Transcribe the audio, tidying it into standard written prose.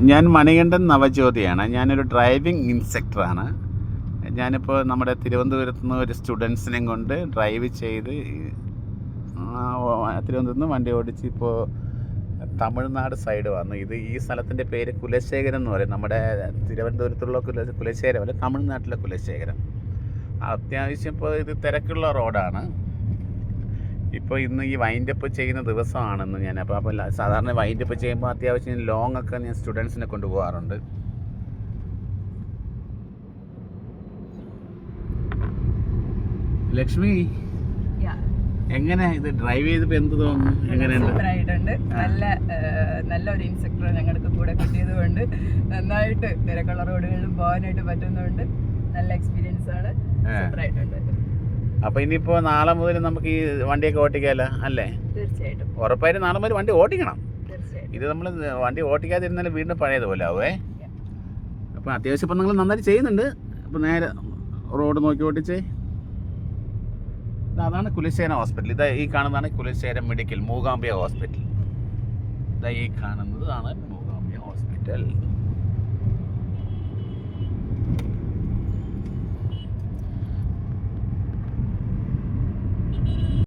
ഞാൻ മണികണ്ഠൻ നവജ്യോതിയാണ്. ഞാനൊരു ഡ്രൈവിംഗ് ഇൻസ്ട്രക്ടറാണ്. ഞാനിപ്പോൾ നമ്മുടെ തിരുവനന്തപുരത്ത് നിന്ന് ഒരു സ്റ്റുഡൻസിനെയും കൊണ്ട് ഡ്രൈവ് ചെയ്ത് തിരുവനന്തപുരത്ത് നിന്ന് വണ്ടി ഓടിച്ച് ഇപ്പോൾ തമിഴ്നാട് സൈഡ് വന്നു. ഈ സ്ഥലത്തിൻ്റെ പേര് കുലശേഖരം എന്ന് പറയും. നമ്മുടെ തിരുവനന്തപുരത്തുള്ള കുലശേഖരം അല്ല, തമിഴ്നാട്ടിലെ കുലശേഖരം. അത്യാവശ്യം ഇപ്പോൾ ഇത് തിരക്കുള്ള റോഡാണ്. ഇപ്പോൾ ഇന്ന് ഈ വൈൻഡപ്പ് ചെയ്യുന്ന ദിവസമാണെന്ന് ഞാൻ അപ്പോൾ സാധാരണ വൈൻഡപ്പ് ചെയ്യുമ്പോൾ അത്യാവശ്യം ലോങ് ഒക്കെ ഞാൻ സ്റ്റുഡൻസിനെ കൊണ്ടുപോകാറുണ്ട്. ലക്ഷ്മി, എങ്ങനെ ഇത് ഡ്രൈവ് ചെയ്തപ്പോൾ എന്ത് തോന്നുന്നു? എങ്ങനെയുണ്ട്? സൂപ്പറായിട്ടുണ്ട്. നല്ലൊരു ഇൻസ്ട്രക്ടർ ഞങ്ങൾക്ക് കൂടെ കിട്ടിയത് കൊണ്ട് നന്നായിട്ട് തിരക്കുള്ള റോഡുകളിലും പോകാനായിട്ട് പറ്റുന്നുണ്ട്. നല്ല എക്സ്പീരിയൻസ് ആണ്. സൂപ്പറായിട്ടുണ്ട്. അപ്പൊ ഇനിയിപ്പോ നാളെ മുതൽ നമുക്ക് ഈ വണ്ടിയൊക്കെ ഓട്ടിക്കാലോ അല്ലേ? തീർച്ചയായിട്ടും. ഉറപ്പായിട്ടും നാളെ മുതൽ വണ്ടി ഓടിക്കണം. തീർച്ചയായിട്ടും. ഇത് നമ്മൾ വണ്ടി ഓട്ടിക്കാതിരുന്നാലും വീണ്ടും പഴയതുപോലെ ആവേ. അപ്പം അത്യാവശ്യം ഇപ്പം നിങ്ങൾ നന്നായിട്ട് ചെയ്യുന്നുണ്ട്. അപ്പം നേരെ റോഡ് നോക്കി ഓട്ടിച്ചേ. അതാണ് കുലശേഖരം ഹോസ്പിറ്റൽ. ഈ കാണുന്നതാണ് കുലശേഖരം മെഡിക്കൽ മൂകാംബിക ഹോസ്പിറ്റൽ. ഈ കാണുന്നതാണ് മൂകാംബിക ഹോസ്പിറ്റൽ.